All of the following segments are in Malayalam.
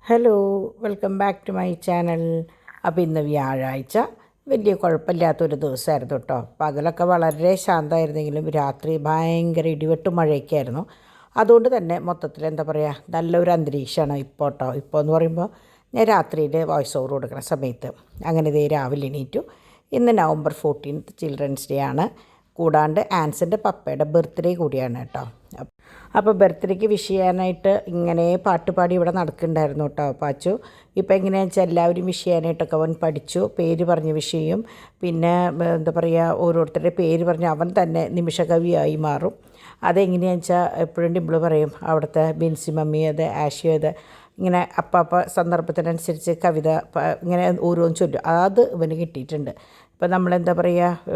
Hello, welcome back to my channel. അപ്പോൾ ഇന്ന് വ്യാഴാഴ്ച വലിയ കുഴപ്പമില്ലാത്തൊരു ദിവസമായിരുന്നു കേട്ടോ. പകലൊക്കെ വളരെ ശാന്തമായിരുന്നെങ്കിലും രാത്രി ഭയങ്കര ഇടിവെട്ടും മഴയൊക്കെ ആയിരുന്നു. അതുകൊണ്ട് തന്നെ മൊത്തത്തിൽ എന്താ പറയുക, നല്ലൊരു അന്തരീക്ഷമാണ് ഇപ്പോൾ കേട്ടോ. ഇപ്പോൾ എന്ന് പറയുമ്പോൾ ഞാൻ രാത്രിയിൽ വോയിസ് ഓവർ കൊടുക്കുന്ന സമയത്ത് അങ്ങനെ ഇതേ രാവിലെ എണീറ്റു. ഇന്ന് നവംബർ 14th ചിൽഡ്രൻസ് ഡേ ആണ്. കൂടാണ്ട് ആൻസിൻ്റെ പപ്പയുടെ ബർത്ത്ഡേ കൂടിയാണ് കേട്ടോ. അപ്പോൾ ബർത്ത്ഡേക്ക് വിഷ് ചെയ്യാനായിട്ട് ഇങ്ങനെ പാട്ടുപാടി ഇവിടെ നടക്കുന്നുണ്ടായിരുന്നു കേട്ടോ പാച്ചു. ഇപ്പോൾ എങ്ങനെയാണെന്ന് വെച്ചാൽ എല്ലാവരും വിഷ് ചെയ്യാനായിട്ടൊക്കെ അവൻ പഠിച്ചു. പേര് പറഞ്ഞ് വിഷ് ചെയ്യും. പിന്നെ എന്താ പറയുക, ഓരോരുത്തരുടെ പേര് പറഞ്ഞ് അവൻ തന്നെ നിമിഷകവിയായി മാറും. അതെങ്ങനെയാണെന്ന് വെച്ചാൽ എപ്പോഴും ഡിംപിൾ പറയും, അവിടുത്തെ ബിൻസി മമ്മി അത് ആഷി അത് ഇങ്ങനെ അപ്പാപ്പ സന്ദർഭത്തിനനുസരിച്ച് കവിത ഇങ്ങനെ ഓരോന്ന് ചൊല്ലും. അത് ഇവന് കിട്ടിയിട്ടുണ്ട്. ഇപ്പം നമ്മളെന്താ പറയുക,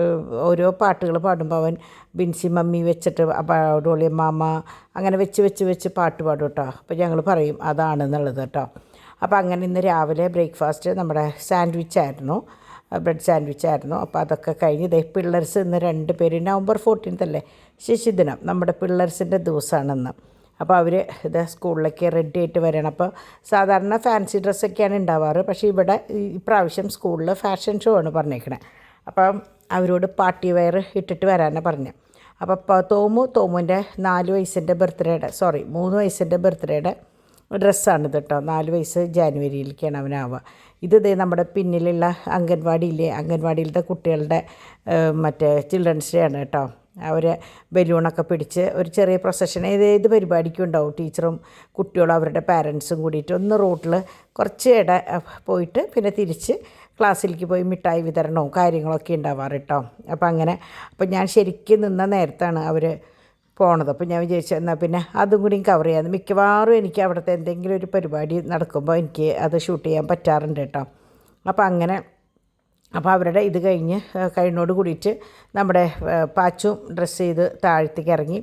ഓരോ പാട്ടുകൾ പാടുമ്പോൾ അവൻ ബിൻസി മമ്മി വെച്ചിട്ട് ഡോളി മാമ അങ്ങനെ വെച്ച് പാട്ട് പാടും കേട്ടോ. അപ്പോൾ ഞങ്ങൾ പറയും അതാണെന്നുള്ളത് കേട്ടോ. അപ്പോൾ അങ്ങനെ ഇന്ന് രാവിലെ ബ്രേക്ക്ഫാസ്റ്റ് നമ്മുടെ സാൻഡ്വിച്ചായിരുന്നു, ബ്രെഡ് സാൻഡ്വിച്ചായിരുന്നു. അപ്പോൾ അതൊക്കെ കഴിഞ്ഞ് ഇതേ പിള്ളേർസ് ഇന്ന് 2 പേര് നവംബർ 14th അല്ലേ, ശിശുദിനം, നമ്മുടെ പിള്ളേർസിൻ്റെ ദിവസമാണെന്ന്. അപ്പോൾ അവർ ഇത് സ്കൂളിലേക്ക് റെഡി ആയിട്ട് വരണം. അപ്പോൾ സാധാരണ ഫാൻസി ഡ്രസ്സൊക്കെയാണ് ഉണ്ടാവാറ്, പക്ഷേ ഇവിടെ ഇപ്രാവശ്യം സ്കൂളിൽ ഫാഷൻ ഷോ ആണ് പറഞ്ഞേക്കണേ. അപ്പം അവരോട് പാർട്ടി വെയർ ഇട്ടിട്ട് വരാനാണ് പറഞ്ഞത്. അപ്പോൾ തോമുവിൻ്റെ 4 വയസ്സിൻ്റെ ബർത്ത്ഡേയുടെ 3 വയസ്സിൻ്റെ ബർത്ത് ഡ്രസ്സാണിത് കേട്ടോ. 4 വയസ്സ് ജാനുവരിയിലേക്കാണ് അവനാവുക. ഇതേ നമ്മുടെ പിന്നിലുള്ള അംഗൻവാടിയിലത്തെ കുട്ടികളുടെ മറ്റേ ചിൽഡ്രൻസ് ഡേ ആണ് കേട്ടോ. അവർ ബലൂണൊക്കെ പിടിച്ച് ഒരു ചെറിയ പ്രൊസഷൻ ഏത് പരിപാടിക്കും ഉണ്ടാവും. ടീച്ചറും കുട്ടികളും അവരുടെ പാരൻസും കൂടിയിട്ട് ഒന്ന് റോട്ടിൽ കുറച്ച് പോയിട്ട് പിന്നെ തിരിച്ച് ക്ലാസ്സിലേക്ക് പോയി മിഠായി വിതരണവും കാര്യങ്ങളൊക്കെ ഉണ്ടാവാറ് കേട്ടോ. അപ്പോൾ ഞാൻ ശരിക്കും നിന്ന നേരത്താണ് അവർ പോണത്. അപ്പോൾ ഞാൻ വിചാരിച്ചു എന്നാൽ പിന്നെ അതും കൂടിയും കവർ ചെയ്യാമെന്ന്. മിക്കവാറും എനിക്ക് അവിടുത്തെ എന്തെങ്കിലും ഒരു പരിപാടി നടക്കുമ്പോൾ എനിക്ക് അത് ഷൂട്ട് ചെയ്യാൻ പറ്റാറുണ്ട് കേട്ടോ. അപ്പോൾ അവരുടെ ഇത് കഴിഞ്ഞോട് കൂടിയിട്ട് നമ്മുടെ പാച്ചും ഡ്രസ്സ് ചെയ്ത് താഴത്തേക്ക് ഇറങ്ങി.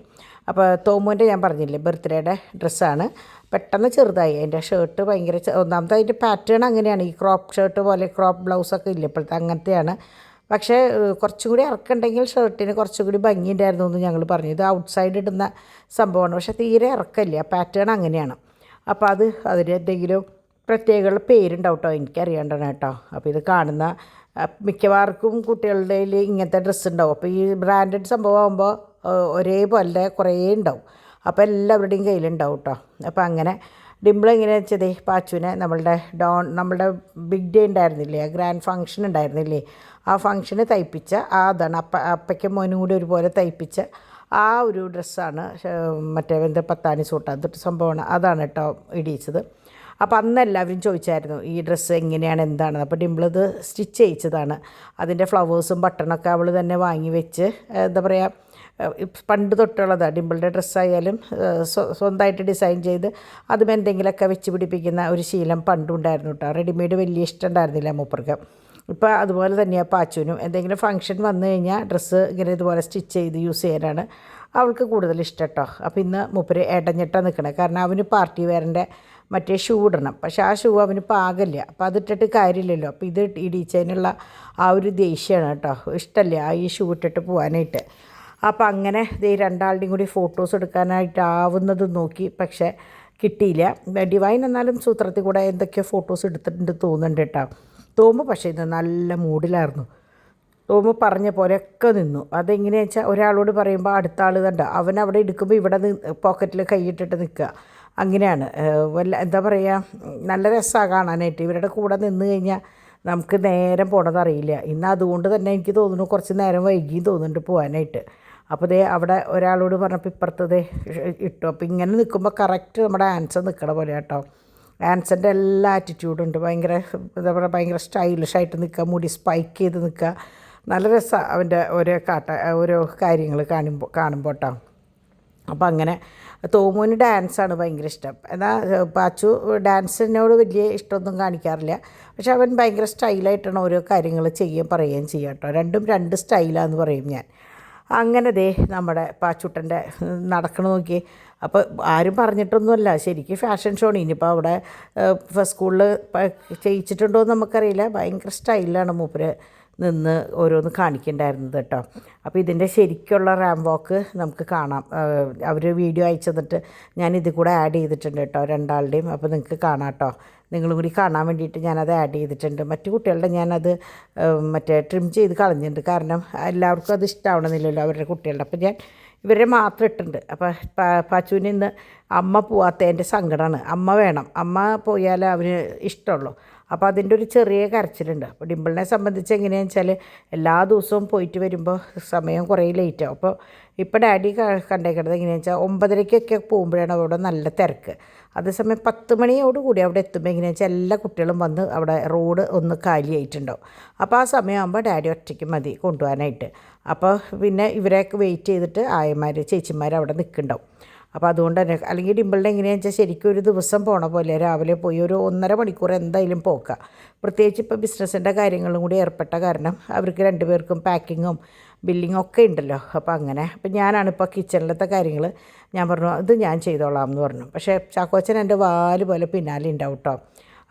അപ്പോൾ തോമുവിൻ്റെ ഞാൻ പറഞ്ഞില്ലേ ബർത്ത്ഡേയുടെ ഡ്രസ്സാണ്. പെട്ടെന്ന് ചെറുതായി അതിൻ്റെ ഷർട്ട് ഭയങ്കര ഒന്നാമത്തെ അതിൻ്റെ പാറ്റേൺ അങ്ങനെയാണ്. ഈ ക്രോപ്പ് ഷർട്ട് പോലെ ക്രോപ്പ് ബ്ലൗസൊക്കെ ഇല്ല ഇപ്പോഴത്തെ, അങ്ങനത്തെയാണ്. പക്ഷേ കുറച്ചും കൂടി ഇറക്കുണ്ടെങ്കിൽ ഷർട്ടിന് കുറച്ചും കൂടി ഭംഗിയുണ്ടായിരുന്നു എന്ന് ഞങ്ങൾ പറഞ്ഞു. ഇത് ഔട്ട്സൈഡ് ഇടുന്ന സംഭവമാണ്, പക്ഷേ തീരെ ഇറക്കമില്ല, പാറ്റേൺ അങ്ങനെയാണ്. അപ്പോൾ അതിന് എന്തെങ്കിലും പ്രത്യേക പേരുണ്ടാവും കേട്ടോ, എനിക്കറിയാണ്ടാണ് കേട്ടോ. അപ്പോൾ ഇത് കാണുന്ന മിക്കവാർക്കും കുട്ടികളുടെ ഇങ്ങനത്തെ ഡ്രസ്സ് ഉണ്ടാവും. അപ്പോൾ ഈ ബ്രാൻഡഡ് സംഭവമാകുമ്പോൾ ഒരേപോലെ കുറേ ഉണ്ടാവും. അപ്പോൾ എല്ലാവരുടെയും കയ്യിലുണ്ടാവും കേട്ടോ. അപ്പോൾ അങ്ങനെ ഡിംപിൾ എങ്ങനെയാണെന്ന് വെച്ചതേ പാച്ചുവിനെ നമ്മളുടെ ബിഗ് ഡേ ഉണ്ടായിരുന്നില്ലേ, ആ ഗ്രാൻഡ് ഫംഗ്ഷൻ ഉണ്ടായിരുന്നില്ലേ, ആ ഫംഗ്ഷന് തയ്പ്പിച്ച അതാണ് അപ്പയ്ക്കും മോനും കൂടി ഒരുപോലെ തയ്പ്പിച്ച ആ ഒരു ഡ്രസ്സാണ്. മറ്റേ പത്താനി സൂട്ട് അതൊട്ട് സംഭവമാണ്, അതാണ് കേട്ടോ ഇടിയിച്ചത്. അപ്പോൾ അന്ന് എല്ലാവരും ചോദിച്ചായിരുന്നു ഈ ഡ്രസ്സ് എങ്ങനെയാണ് എന്താണ്. അപ്പോൾ ഡിംപിൾ ഇത് സ്റ്റിച്ച് ചെയ്യിച്ചതാണ്. അതിൻ്റെ ഫ്ലവേഴ്സും ബട്ടണൊക്കെ അവൾ തന്നെ വാങ്ങി വെച്ച് എന്താ പറയുക, പണ്ട് തൊട്ടുള്ളതാണ്. ഡിംപിളുടെ ഡ്രസ്സായാലും സ്വന്തമായിട്ട് ഡിസൈൻ ചെയ്ത് അതും എന്തെങ്കിലുമൊക്കെ വെച്ച് പിടിപ്പിക്കുന്ന ഒരു ശീലം പണ്ടുണ്ടായിരുന്നു കേട്ടോ. റെഡിമെയ്ഡ് വലിയ ഇഷ്ടം ഉണ്ടായിരുന്നില്ല മൂപ്പർക്ക്. ഇപ്പോൾ അതുപോലെ തന്നെയാണ് പാച്ചുവിനും. എന്തെങ്കിലും ഫംഗ്ഷൻ വന്നു കഴിഞ്ഞാൽ ഡ്രസ്സ് ഇങ്ങനെ ഇതുപോലെ സ്റ്റിച്ച് ചെയ്ത് യൂസ് ചെയ്യാനാണ് അവൾക്ക് കൂടുതൽ ഇഷ്ടം കേട്ടോ. അപ്പോൾ ഇന്ന് മൂപ്പര് ഇടഞ്ഞിട്ടാണ് നിൽക്കണേ, കാരണം അവന് പാർട്ടി വെയറിൻ്റെ മറ്റേ ഷൂ ഇടണം. പക്ഷേ ആ ഷൂ അവന് പാകില്ല. അപ്പോൾ അതിട്ടിട്ട് കാര്യമില്ലല്ലോ. അപ്പോൾ ഇത് ഇടിച്ചതിനുള്ള ആ ഒരു ദേഷ്യമാണ് കേട്ടോ, ഇഷ്ടമല്ല ഈ ഷൂ ഇട്ടിട്ട് പോകാനായിട്ട്. അപ്പോൾ അങ്ങനെ രണ്ടാളുടെയും കൂടി ഫോട്ടോസ് എടുക്കാനായിട്ടാവുന്നത് നോക്കി, പക്ഷേ കിട്ടിയില്ല. ഡിവൈൻ എന്നാലും സൂത്രത്തിൽ കൂടെ എന്തൊക്കെയോ ഫോട്ടോസ് എടുത്തിട്ടുണ്ട് തോന്നുന്നുണ്ട് കേട്ടോ. പക്ഷേ ഇത് നല്ല മൂഡിലായിരുന്നു. പറഞ്ഞ പോലെയൊക്കെ നിന്നു. അതെങ്ങനെയാണെന്ന് വെച്ചാൽ ഒരാളോട് പറയുമ്പോൾ അടുത്ത ആൾ കണ്ടോ, അവൻ അവിടെ എടുക്കുമ്പോൾ ഇവിടെ പോക്കറ്റിൽ കൈയിട്ടിട്ട് നിൽക്കുക, അങ്ങനെയാണ്. എന്താ പറയുക, നല്ല രസമാണ് കാണാനായിട്ട്. ഇവരുടെ കൂടെ നിന്ന് കഴിഞ്ഞാൽ നമുക്ക് നേരം പോണതറിയില്ല. ഇന്ന് അതുകൊണ്ട് തന്നെ എനിക്ക് തോന്നുന്നു കുറച്ച് നേരം വൈകിയും തോന്നുന്നുണ്ട് പോകാനായിട്ട്. അപ്പോൾ അവിടെ ഒരാളോട് പറഞ്ഞപ്പോൾ ഇപ്പുറത്തത് ഇട്ടു. അപ്പോൾ ഇങ്ങനെ നിൽക്കുമ്പോൾ കറക്റ്റ് നമ്മുടെ ആൻസർ നിൽക്കണ പോലെ കേട്ടോ. ആൻസറിൻ്റെ എല്ലാ ആറ്റിറ്റ്യൂഡുണ്ട്. ഭയങ്കര എന്താ പറയുക, ഭയങ്കര സ്റ്റൈലിഷായിട്ട് നിൽക്കുക, മുടി സ്പൈക്ക് ചെയ്ത് നിൽക്കുക. നല്ല രസമാണ് അവൻ്റെ ഓരോ കാര്യങ്ങൾ കാണുമ്പോൾ കേട്ടോ. അപ്പോൾ അങ്ങനെ തോമുവിന് ഡാൻസാണ് ഭയങ്കര ഇഷ്ടം. എന്നാൽ പാച്ചു ഡാൻസിനോട് വലിയ ഇഷ്ടമൊന്നും കാണിക്കാറില്ല. പക്ഷെ അവൻ ഭയങ്കര സ്റ്റൈലായിട്ടാണ് ഓരോ കാര്യങ്ങൾ പറയുകയും ചെയ്യുക കേട്ടോ. രണ്ടും 2 സ്റ്റൈലാണെന്ന് പറയും ഞാൻ. അങ്ങനെ നമ്മുടെ പാച്ചുട്ടൻ്റെ നടക്കണ നോക്കി. അപ്പോൾ ആരും പറഞ്ഞിട്ടൊന്നുമല്ല, ശരിക്കും ഫാഷൻ ഷോണ്. ഇനിയിപ്പോൾ അവിടെ സ്കൂളിൽ ചെയ്യിച്ചിട്ടുണ്ടോ എന്ന് നമുക്കറിയില്ല. ഭയങ്കര സ്റ്റൈലാണ് മൂപ്പര് നിന്ന് ഓരോന്ന് കാണിക്കണ്ടായിരുന്നത് കേട്ടോ. അപ്പോൾ ഇതിൻ്റെ ശരിക്കുള്ള റാം വാക്ക് നമുക്ക് കാണാം. അവർ വീഡിയോ അയച്ചു തന്നിട്ട് ഞാൻ ഇതിൽ കൂടെ ആഡ് ചെയ്തിട്ടുണ്ട് കേട്ടോ, രണ്ടാളുടെയും. അപ്പോൾ നിങ്ങൾക്ക് കാണാം കേട്ടോ, നിങ്ങളും കൂടി കാണാൻ വേണ്ടിയിട്ട് ഞാനത് ആഡ് ചെയ്തിട്ടുണ്ട്. മറ്റു കുട്ടികളുടെ ഞാനത് മറ്റേ ട്രിം ചെയ്ത് കളഞ്ഞിട്ടുണ്ട്, കാരണം എല്ലാവർക്കും അത് ഇഷ്ടമാവണമെന്നില്ലല്ലോ അവരുടെ കുട്ടികളുടെ. അപ്പോൾ ഞാൻ ഇവരെ മാത്രം ഇട്ടിട്ടുണ്ട്. അപ്പോൾ പാച്ചുവിന് ഇന്ന് അമ്മ പോവാത്തതിൻ്റെ സങ്കടമാണ്. അമ്മ വേണം, അമ്മ പോയാലേ അവന് ഇഷ്ടമുള്ളൂ. അപ്പോൾ അതിൻ്റെ ഒരു ചെറിയ കരച്ചിലുണ്ട്. അപ്പോൾ ഡിംപിളിനെ സംബന്ധിച്ച് എങ്ങനെയാണെന്ന് വെച്ചാൽ എല്ലാ ദിവസവും പോയിട്ട് വരുമ്പോൾ സമയം കുറേ ലേറ്റാവും. അപ്പോൾ ഇപ്പോൾ ഡാഡി കണ്ടേക്കുന്നത് എങ്ങനെയാണെന്ന് വെച്ചാൽ 9:30-ക്കൊക്കെ പോകുമ്പോഴാണ് അവിടെ നല്ല തിരക്ക്. അതേസമയം 10 മണിയോടുകൂടി അവിടെ എത്തുമ്പോൾ എങ്ങനെയാണെന്ന് വെച്ചാൽ എല്ലാ കുട്ടികളും വന്ന് അവിടെ റോഡ് ഒന്ന് കാലിയായിട്ടുണ്ടാവും. അപ്പോൾ ആ സമയമാകുമ്പോൾ ഡാഡി ഒറ്റയ്ക്ക് മതി കൊണ്ടുപോകാനായിട്ട്. അപ്പോൾ പിന്നെ ഇവരെയൊക്കെ വെയിറ്റ് ചെയ്തിട്ട് ആയമാർ ചേച്ചിമാർ അവിടെ നിൽക്കുന്നുണ്ടാവും. അപ്പോൾ അതുകൊണ്ട് തന്നെ, അല്ലെങ്കിൽ ഡിംപിളിൻ്റെ എങ്ങനെയാണെന്ന് വെച്ചാൽ ശരിക്കും ഒരു ദിവസം പോണ പോലെ രാവിലെ പോയി ഒരു 1.5 മണിക്കൂർ എന്തായാലും പോക്കാം. പ്രത്യേകിച്ച് ഇപ്പോൾ ബിസിനസ്സിൻ്റെ കാര്യങ്ങളും കൂടി ഏർപ്പെട്ട കാരണം അവർക്ക് രണ്ടുപേർക്കും പാക്കിങ്ങും ബില്ലിങ്ങും ഒക്കെ ഉണ്ടല്ലോ. അപ്പോൾ അങ്ങനെ അപ്പോൾ ഞാനാണിപ്പോൾ കിച്ചണിലത്തെ കാര്യങ്ങൾ ഞാൻ പറഞ്ഞു ഇത് ഞാൻ ചെയ്തോളാം എന്ന് പറഞ്ഞു. പക്ഷേ ചാക്കോച്ചൻ എൻ്റെ വാല് പോലെ പിന്നാലെ ഉണ്ടാവും കേട്ടോ.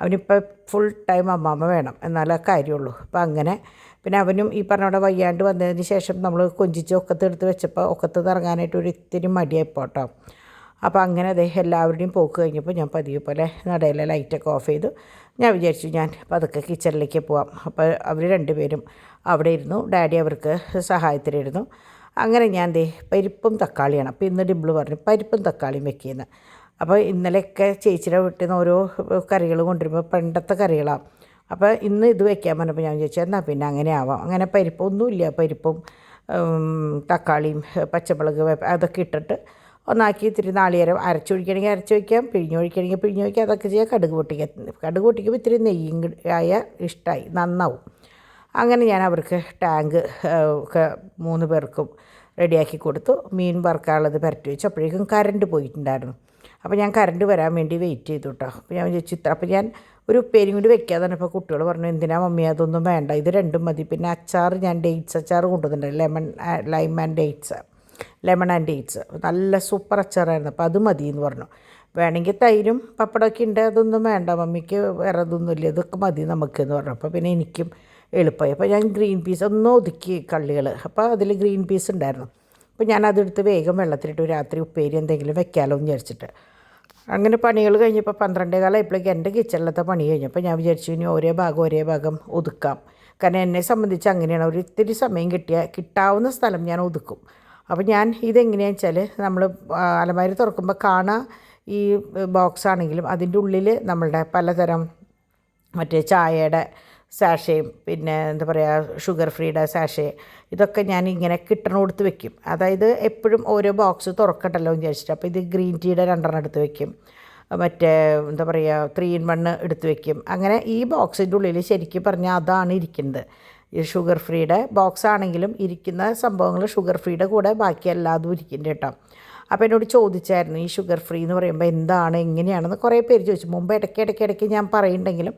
അവനിപ്പോൾ ഫുൾ ടൈം അമ്മാമ്മ വേണം, എന്നാലേ കാര്യമുള്ളൂ. അപ്പോൾ അങ്ങനെ പിന്നെ അവനും ഈ പറഞ്ഞ അവിടെ വയ്യാണ്ട് വന്നതിന് ശേഷം നമ്മൾ കൊഞ്ചിച്ച് ഒക്കത്തെടുത്ത് വെച്ചപ്പോൾ ഒക്കത്ത് ഇറങ്ങാനായിട്ട് ഒരു ഇത്തിരി മടിയായിപ്പോൾ കേട്ടോ. അപ്പോൾ അങ്ങനെ അതേ എല്ലാവരുടെയും പോക്ക് കഴിഞ്ഞപ്പോൾ ഞാൻ പതിവ് പോലെ നടയിലെ ലൈറ്റൊക്കെ ഓഫ് ചെയ്തു. ഞാൻ വിചാരിച്ചു ഞാൻ പതുക്കെ കിച്ചണിലേക്ക് പോവാം. അപ്പോൾ അവർ രണ്ടുപേരും അവിടെ ഇരുന്നു, ഡാഡി അവർക്ക് സഹായത്തിനിരുന്നു. അങ്ങനെ ഞാൻ പരിപ്പും തക്കാളിയാണ്. അപ്പോൾ ഇന്ന് ഡിംപിൾ പറഞ്ഞു പരിപ്പും തക്കാളിയും വെക്കിയെന്ന്. അപ്പോൾ ഇന്നലെയൊക്കെ ചേച്ചിയുടെ വീട്ടിൽ നിന്ന് ഓരോ കറികൾ കൊണ്ടുവരുമ്പോൾ പണ്ടത്തെ കറികളാണ്. അപ്പോൾ ഇന്ന് ഇത് വെക്കാൻ പറഞ്ഞപ്പോൾ ഞാൻ ചോദിച്ചാൽ എന്നാൽ പിന്നെ അങ്ങനെ ആവാം. അങ്ങനെ പരിപ്പൊന്നുമില്ല, പരിപ്പും തക്കാളിയും പച്ചമുളക് അതൊക്കെ ഇട്ടിട്ട് ഒന്നാക്കി ഇത്തിരി നാളികേരം അരച്ചൊഴിക്കണമെങ്കിൽ അരച്ച് വയ്ക്കാം, പിഴിഞ്ഞൊഴിക്കണമെങ്കിൽ പിഴിഞ്ഞ് വയ്ക്കാം, അതൊക്കെ ചെയ്യാം. കടുക് പൊട്ടിക്കുമ്പോൾ ഇത്തിരി നെയ്യും ആയ ഇഷ്ടമായി, നന്നാവും. അങ്ങനെ ഞാൻ അവർക്ക് ടാങ്ക് ഒക്കെ 3 പേർക്കും റെഡിയാക്കി കൊടുത്തു. മീൻ വറുക്കാനുള്ളത് പുരട്ടി വെച്ചു. അപ്പോഴേക്കും കറണ്ട് പോയിട്ടുണ്ടായിരുന്നു. അപ്പോൾ ഞാൻ കറണ്ട് വരാൻ വേണ്ടി വെയിറ്റ് ചെയ്തു കേട്ടോ. അപ്പോൾ ഞാൻ ചോദിച്ചു അപ്പോൾ ഞാൻ ഒരു ഉപ്പേരിയും കൂടി വെക്കാതെ തന്നെ. ഇപ്പോൾ കുട്ടികൾ പറഞ്ഞു എന്തിനാ മമ്മി അതൊന്നും വേണ്ട, ഇത് രണ്ടും മതി. പിന്നെ അച്ചാർ ഞാൻ ഡേറ്റ്സ് അച്ചാർ കൊണ്ടുവന്നിട്ടുണ്ട്, lime and dates, lemon and dates, നല്ല സൂപ്പർ അച്ചാറായിരുന്നു. അപ്പോൾ അത് മതി എന്ന് പറഞ്ഞു. വേണമെങ്കിൽ തൈരും പപ്പടമൊക്കെ ഉണ്ട്, അതൊന്നും വേണ്ട മമ്മിക്ക്, വേറെ അതൊന്നുമില്ല, ഇതൊക്കെ മതി നമുക്കെന്ന് പറഞ്ഞു. അപ്പോൾ പിന്നെ എനിക്കും എളുപ്പമായി. അപ്പോൾ ഞാൻ ഗ്രീൻ പീസ് ഒന്ന് ഒതുക്കി കള്ളികൾ, അപ്പോൾ അതിൽ ഗ്രീൻ പീസ് ഉണ്ടായിരുന്നു. അപ്പോൾ ഞാൻ അതെടുത്ത് വേഗം വെള്ളത്തിലിട്ട് രാത്രി ഉപ്പേരി എന്തെങ്കിലും വെക്കാമല്ലോ എന്ന് വിചാരിച്ചിട്ട് അങ്ങനെ പണികൾ കഴിഞ്ഞപ്പോൾ 12:15 ആയപ്പോഴേക്കും എൻ്റെ കിച്ചണിലത്തെ പണി കഴിഞ്ഞപ്പോൾ ഞാൻ വിചാരിച്ചു ഇനി ഓരോ ഭാഗം ഒതുക്കാം. കാരണം എന്നെ സംബന്ധിച്ച് അങ്ങനെയാണ്, ഒരു ഇത്തിരി സമയം കിട്ടാവുന്ന സ്ഥലം ഞാൻ ഒതുക്കും. അപ്പോൾ ഞാൻ ഇതെങ്ങനെയാണെന്ന് വെച്ചാൽ നമ്മൾ അലമാരി തുറക്കുമ്പോൾ കാണാൻ ഈ ബോക്സ് ആണെങ്കിലും അതിൻ്റെ ഉള്ളിൽ നമ്മളുടെ പലതരം മറ്റേ ചായയുടെ സാഷയും പിന്നെ എന്താ പറയുക ഷുഗർ ഫ്രീയുടെ സാഷേ, ഇതൊക്കെ ഞാൻ ഇങ്ങനെ കിട്ടണോടുത്ത് വെക്കും. അതായത് എപ്പോഴും ഓരോ ബോക്സ് തുറക്കണ്ടല്ലോ എന്ന് വിചാരിച്ചിട്ട്. അപ്പോൾ ഇത് ഗ്രീൻ ടീയുടെ 2 എടുത്ത് വെക്കും, മറ്റേ എന്താ പറയുക 3 in 1 എടുത്ത് വെക്കും. അങ്ങനെ ഈ ബോക്സിൻ്റെ ഉള്ളിൽ ശരിക്കും പറഞ്ഞാൽ അതാണ് ഇരിക്കുന്നത്. ഈ ഷുഗർ ഫ്രീയുടെ ബോക്സ് ആണെങ്കിലും ഇരിക്കുന്ന സംഭവങ്ങൾ ഷുഗർ ഫ്രീയുടെ കൂടെ ബാക്കി എല്ലാതും ഇരിക്കുന്നുണ്ട് കേട്ടോ. അപ്പോൾ എന്നോട് ചോദിച്ചായിരുന്നു ഈ ഷുഗർ ഫ്രീ എന്ന് പറയുമ്പോൾ എന്താണ് എങ്ങനെയാണെന്ന് കുറേ പേര് ചോദിച്ചു. മുമ്പ് ഇടയ്ക്കിടയ്ക്ക് ഞാൻ പറയുന്നുണ്ടെങ്കിലും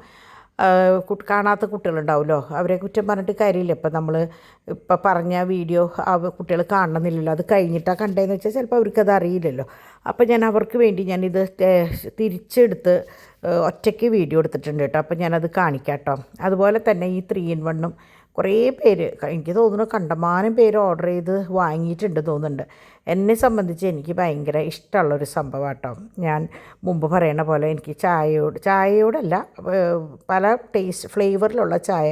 കാണാത്ത കുട്ടികളുണ്ടാവുമല്ലോ, അവരെ കുറ്റം പറഞ്ഞിട്ട് കാര്യമില്ല. ഇപ്പം നമ്മൾ ഇപ്പം പറഞ്ഞ വീഡിയോ കുട്ടികൾ കാണണമെന്നില്ലല്ലോ, അത് കഴിഞ്ഞിട്ടാണ് കണ്ടതെന്ന് വെച്ചാൽ ചിലപ്പോൾ അവർക്കത് അറിയില്ലല്ലോ. അപ്പോൾ ഞാൻ അവർക്ക് വേണ്ടി ഞാനിത് തിരിച്ചെടുത്ത് ഒറ്റയ്ക്ക് വീഡിയോ എടുത്തിട്ടുണ്ട് കേട്ടോ. അപ്പോൾ ഞാനത് കാണിക്കാം കേട്ടോ. അതുപോലെ തന്നെ ഈ 3 in 1 കുറേ പേര്, എനിക്ക് തോന്നുന്നു കണ്ടമാനം പേര് ഓർഡർ ചെയ്ത് വാങ്ങിയിട്ടുണ്ട് തോന്നുന്നുണ്ട്. എന്നെ സംബന്ധിച്ച് എനിക്ക് ഭയങ്കര ഇഷ്ടമുള്ളൊരു സംഭവം കേട്ടോ. ഞാൻ മുമ്പ് പറയണ പോലെ എനിക്ക് ചായയോടല്ല പല ടേസ്റ്റ് ഫ്ലേവറിലുള്ള ചായ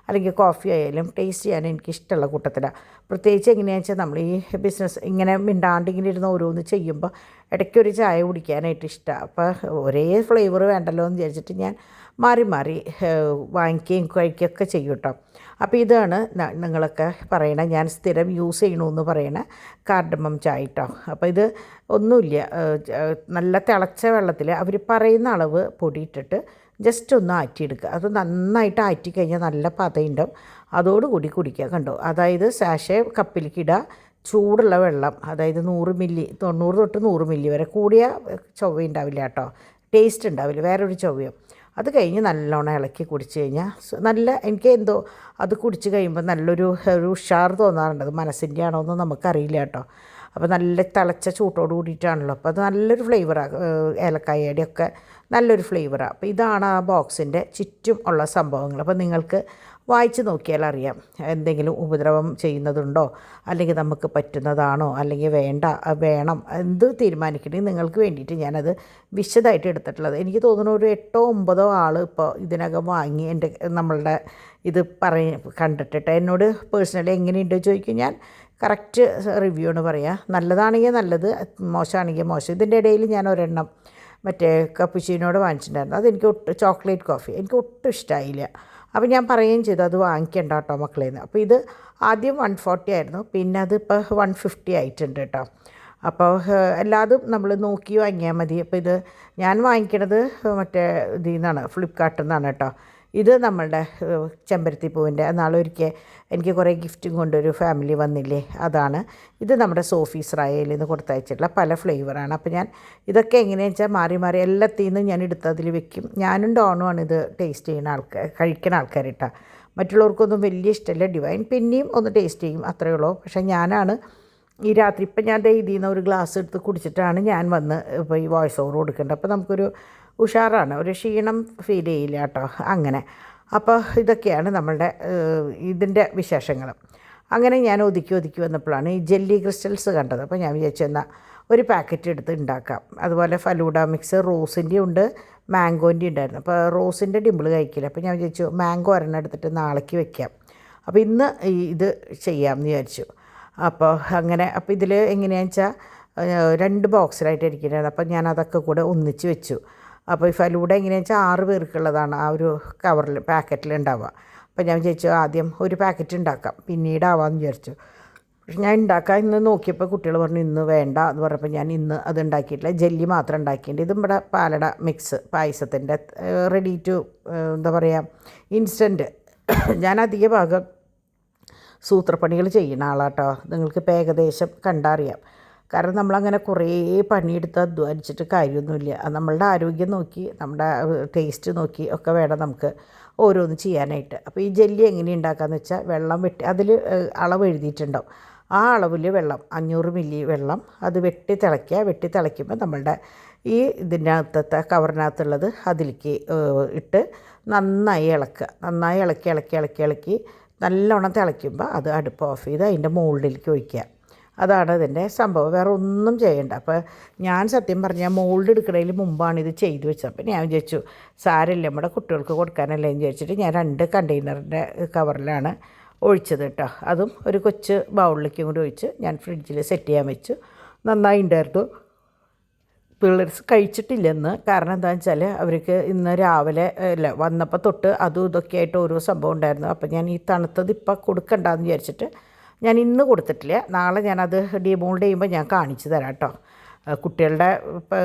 അല്ലെങ്കിൽ കോഫി ആയാലും ടേസ്റ്റ് ചെയ്യാൻ എനിക്കിഷ്ടമുള്ള കൂട്ടത്തിലാണ്. പ്രത്യേകിച്ച് എങ്ങനെയാണെന്ന് വെച്ചാൽ നമ്മൾ ഈ ബിസിനസ് ഇങ്ങനെ മിണ്ടാണ്ടിങ്ങനെ ഇരുന്ന് ഓരോന്ന് ചെയ്യുമ്പോൾ ഇടയ്ക്കൊരു ചായ കുടിക്കാനായിട്ട് ഇഷ്ടമാണ്. അപ്പോൾ ഒരേ ഫ്ലേവർ വേണ്ടല്ലോ എന്ന് വിചാരിച്ചിട്ട് ഞാൻ മാറി വാങ്ങിക്കുകയും കഴിക്കുകയൊക്കെ ചെയ്യും കേട്ടോ. അപ്പോൾ ഇതാണ് നിങ്ങളൊക്കെ പറയണ ഞാൻ സ്ഥിരം യൂസ് ചെയ്യണമെന്ന് പറയണ കാർഡമം ചായ കേട്ടോ. അപ്പോൾ ഇത് ഒന്നുമില്ല, നല്ല തിളച്ച വെള്ളത്തിൽ അവർ പറയുന്ന അളവ് പൊടിയിട്ടിട്ട് ജസ്റ്റ് ഒന്ന് ആറ്റിയെടുക്കുക. അത് നന്നായിട്ട് ആറ്റി കഴിഞ്ഞാൽ നല്ല പതയുണ്ടാവും, അതോടുകൂടി കുടിക്കുക. കണ്ടോ, അതായത് സാഷേ കപ്പിലേക്ക് ഇടുക, ചൂടുള്ള വെള്ളം, അതായത് 100 മില്ലി 90 തൊട്ട് 100 മില്ലി വരെ, കൂടിയ ചൊവ്വ ഉണ്ടാവില്ല കേട്ടോ, ടേസ്റ്റ് ഉണ്ടാവില്ല, വേറൊരു ചൊവ്വയും. അത് കഴിഞ്ഞ് നല്ലോണം ഇളക്കി കുടിച്ച് കഴിഞ്ഞാൽ നല്ല, എനിക്ക് എന്തോ അത് കുടിച്ച് കഴിയുമ്പോൾ നല്ലൊരു ഉഷാർ തോന്നാറുണ്ട്. അത് മനസ്സിൻ്റെ ആണോ എന്ന് നമുക്കറിയില്ല കേട്ടോ. അപ്പോൾ നല്ല തിളച്ച ചൂട്ടോട് കൂടിയിട്ടാണല്ലോ, അപ്പോൾ അത് നല്ലൊരു ഫ്ലേവറാണ്. ഏലക്കായയുടെയൊക്കെ നല്ലൊരു ഫ്ലേവറാണ്. അപ്പോൾ ഇതാണ് ആ ബോക്സിൻ്റെ ചുറ്റും ഉള്ള സംഭവങ്ങൾ. അപ്പോൾ നിങ്ങൾക്ക് വായിച്ച് നോക്കിയാൽ അറിയാം എന്തെങ്കിലും ഉപദ്രവം ചെയ്യുന്നതുണ്ടോ, അല്ലെങ്കിൽ നമുക്ക് പറ്റുന്നതാണോ, അല്ലെങ്കിൽ വേണം എന്ത് തീരുമാനിക്കണമെങ്കിൽ നിങ്ങൾക്ക് വേണ്ടിയിട്ട് ഞാനത് വിശദമായിട്ട് എടുത്തിട്ടുള്ളത്. എനിക്ക് തോന്നുന്നു ഒരു 8-9 ആൾ ഇപ്പോൾ ഇതിനകം വാങ്ങി നമ്മളുടെ ഇത് കണ്ടിട്ടിട്ട് എന്നോട് പേഴ്സണലി എങ്ങനെയുണ്ടോ ചോദിക്കും. ഞാൻ കറക്റ്റ് റിവ്യൂ ആണ് പറയുക. നല്ലതാണെങ്കിൽ നല്ലത്, മോശമാണെങ്കിൽ മോശം. ഇതിൻ്റെ ഇടയിൽ ഞാൻ ഒരെണ്ണം മറ്റേ കപ്പുച്ചീനോട് വാങ്ങിച്ചിട്ടുണ്ടായിരുന്നു. അതെനിക്ക് ചോക്ലേറ്റ് കോഫി എനിക്ക് ഒട്ടും ഇഷ്ടമായില്ല. അപ്പോൾ ഞാൻ പറയുകയും ചെയ്തു അത് വാങ്ങിക്കണ്ട കേട്ടോ മക്കളേന്ന്. അപ്പോൾ ഇത് ആദ്യം 140 ആയിരുന്നു, പിന്നെ അത് ഇപ്പോൾ 150 ആയിട്ടുണ്ട് കേട്ടോ. അപ്പോൾ എല്ലാതും നമ്മൾ നോക്കി വാങ്ങിയാൽ മതി. അപ്പോൾ ഇത് ഞാൻ വാങ്ങിക്കണത് മറ്റേ ഇതിൽ നിന്നാണ്, ഫ്ലിപ്കാർട്ടിൽ നിന്നാണ് കേട്ടോ. ഇത് നമ്മളുടെ ചെമ്പരത്തിപ്പൂവിൻ്റെ നാളൊരിക്കൽ എനിക്ക് കുറേ ഗിഫ്റ്റും കൊണ്ടൊരു ഫാമിലി വന്നില്ലേ, അതാണ്. ഇത് നമ്മുടെ സോഫി ഇസ്രായേലിൽ നിന്ന് കൊടുത്തയച്ചിട്ടുള്ള പല ഫ്ലേവറാണ്. അപ്പോൾ ഞാൻ ഇതൊക്കെ എങ്ങനെയാണെന്ന് വെച്ചാൽ മാറി മാറി എല്ലാത്തിൽ നിന്നും ഞാൻ എടുത്തതിൽ വെക്കും. ഞാനും ഡോണുമാണ് ഇത് ടേസ്റ്റ് ചെയ്യുന്ന കഴിക്കുന്ന ആൾക്കാർ കേട്ടോ. മറ്റുള്ളവർക്കൊന്നും വലിയ ഇഷ്ടമല്ല. ഡിവൈൻ പിന്നെയും ഒന്ന് ടേസ്റ്റ് ചെയ്യും, അത്രയേ ഉള്ളൂ. പക്ഷേ ഞാനാണ് ഈ രാത്രി ഇപ്പം ഞാൻ ഇതിൽ നിന്ന് ഒരു ഗ്ലാസ് എടുത്ത് കുടിച്ചിട്ടാണ് ഞാൻ വന്ന് ഇപ്പോൾ ഈ വോയിസ് ഓവർ കൊടുക്കേണ്ടത്. അപ്പോൾ നമുക്കൊരു ഉഷാറാണ്, ഒരു ക്ഷീണം ഫീൽ ചെയ്യില്ല കേട്ടോ. അങ്ങനെ അപ്പോൾ ഇതൊക്കെയാണ് നമ്മളുടെ ഇതിൻ്റെ വിശേഷങ്ങൾ. അങ്ങനെ ഞാൻ ഒതുക്കി വന്നപ്പോഴാണ് ഈ ജെല്ലി ക്രിസ്റ്റൽസ് കണ്ടത്. അപ്പോൾ ഞാൻ വിചാരിച്ചു എന്നാൽ ഒരു പാക്കറ്റ് എടുത്ത് ഉണ്ടാക്കാം. അതുപോലെ ഫലൂഡ മിക്സ് റോസിൻ്റെ ഉണ്ട്, മാംഗോൻ്റെ ഉണ്ടായിരുന്നു. അപ്പോൾ റോസിൻ്റെ ഡിമ്പിൾ കഴിക്കില്ല. അപ്പോൾ ഞാൻ വിചാരിച്ചു മാംഗോ ഒരെണ്ണം എടുത്തിട്ട് നാളേക്ക് വെക്കാം. അപ്പോൾ ഇന്ന് ഇത് ചെയ്യാമെന്ന് വിചാരിച്ചു. അപ്പോൾ അങ്ങനെ അപ്പോൾ ഇതിൽ എങ്ങനെയാണെന്ന് വെച്ചാൽ 2 ബോക്സിലായിട്ട് ഇരിക്കുന്നത്. അപ്പോൾ ഞാൻ അതൊക്കെ കൂടെ ഒന്നിച്ച് വെച്ചു. അപ്പോൾ ഈ ഫലൂഡ എങ്ങനെയാണെന്ന് വെച്ചാൽ 6 പേർക്കുള്ളതാണ് ആ ഒരു കവറിൽ പാക്കറ്റിൽ ഉണ്ടാവുക. അപ്പോൾ ഞാൻ വിചാരിച്ചു ആദ്യം ഒരു പാക്കറ്റ് ഉണ്ടാക്കാം, പിന്നീടാവാമെന്ന് വിചാരിച്ചു. പക്ഷെ ഞാൻ ഉണ്ടാക്കാൻ ഇന്ന് നോക്കിയപ്പോൾ കുട്ടികൾ പറഞ്ഞു ഇന്ന് വേണ്ട എന്ന് പറഞ്ഞപ്പോൾ ഞാൻ ഇന്ന് അത് ഉണ്ടാക്കിയിട്ടില്ല, ജെല്ലി മാത്രം ഉണ്ടാക്കിയിട്ടുണ്ട്. ഇതും ഇവിടെ പാലട മിക്സ് പായസത്തിൻ്റെ റെഡി ടു എന്താ പറയുക ഇൻസ്റ്റൻറ്റ്. ഞാൻ അധിക ഭാഗം സൂത്രപ്പണികൾ ചെയ്യുന്ന ആളാട്ടോ. നിങ്ങൾക്കിപ്പോൾ ഏകദേശം കണ്ടറിയാം. കാരണം നമ്മളങ്ങനെ കുറേ പണിയെടുത്ത് അധ്വാനിച്ചിട്ട് കാര്യമൊന്നുമില്ല. നമ്മളുടെ ആരോഗ്യം നോക്കി നമ്മുടെ ടേസ്റ്റ് നോക്കി ഒക്കെ വേണം നമുക്ക് ഓരോന്ന് ചെയ്യാനായിട്ട്. അപ്പോൾ ഈ ജെല്ലി എങ്ങനെ ഉണ്ടാക്കാമെന്ന് വെച്ചാൽ വെള്ളം അതിൽ അളവ് എഴുതിയിട്ടുണ്ടാവും. ആ അളവിൽ വെള്ളം 500 മില്ലി വെള്ളം അത് വെട്ടി തിളയ്ക്കുമ്പോൾ നമ്മളുടെ ഈ ഇതിനകത്തത്തെ കവറിനകത്തുള്ളത് അതിലേക്ക് ഇട്ട് നന്നായി ഇളക്കി നല്ലോണം തിളയ്ക്കുമ്പോൾ അത് അടുപ്പ് ഓഫ് ചെയ്ത് അതിൻ്റെ മോൾഡിലേക്ക് ഒഴിക്കുക. അതാണ് ഇതിൻ്റെ സംഭവം, വേറെ ഒന്നും ചെയ്യണ്ട. അപ്പോൾ ഞാൻ സത്യം പറഞ്ഞാൽ മോൾഡ് എടുക്കുന്നതിന് മുമ്പാണ് ഇത് ചെയ്തു വെച്ചത്. അപ്പോൾ ഞാൻ വിചാരിച്ചു സാരമില്ല നമ്മുടെ കുട്ടികൾക്ക് കൊടുക്കാനല്ലേ എന്ന് വിചാരിച്ചിട്ട് ഞാൻ 2 കണ്ടെയ്നറിൻ്റെ കവറിലാണ് ഒഴിച്ചത് കേട്ടോ. അതും ഒരു കൊച്ചു ബൗളിലേക്കും കൂടി ഒഴിച്ച് ഞാൻ ഫ്രിഡ്ജിൽ സെറ്റ് ചെയ്യാൻ വെച്ചു. നന്നായി ഉണ്ടായിരുന്നു. പിള്ളേർ കഴിച്ചിട്ടില്ലെന്ന്, കാരണം എന്താണെന്ന് വെച്ചാൽ അവർക്ക് ഇന്ന് രാവിലെ വന്നപ്പോൾ തൊട്ട് അതും ഇതൊക്കെ ആയിട്ട് ഓരോ സംഭവം ഉണ്ടായിരുന്നു. അപ്പോൾ ഞാൻ ഈ തണുത്തത് ഇപ്പം കൊടുക്കണ്ടെന്ന് വിചാരിച്ചിട്ട് ഞാൻ ഇന്ന് കൊടുത്തിട്ടില്ല. നാളെ ഞാനത് ഡിമോൾഡ് ചെയ്യുമ്പോൾ ഞാൻ കാണിച്ചു തരാം കേട്ടോ. കുട്ടികളുടെ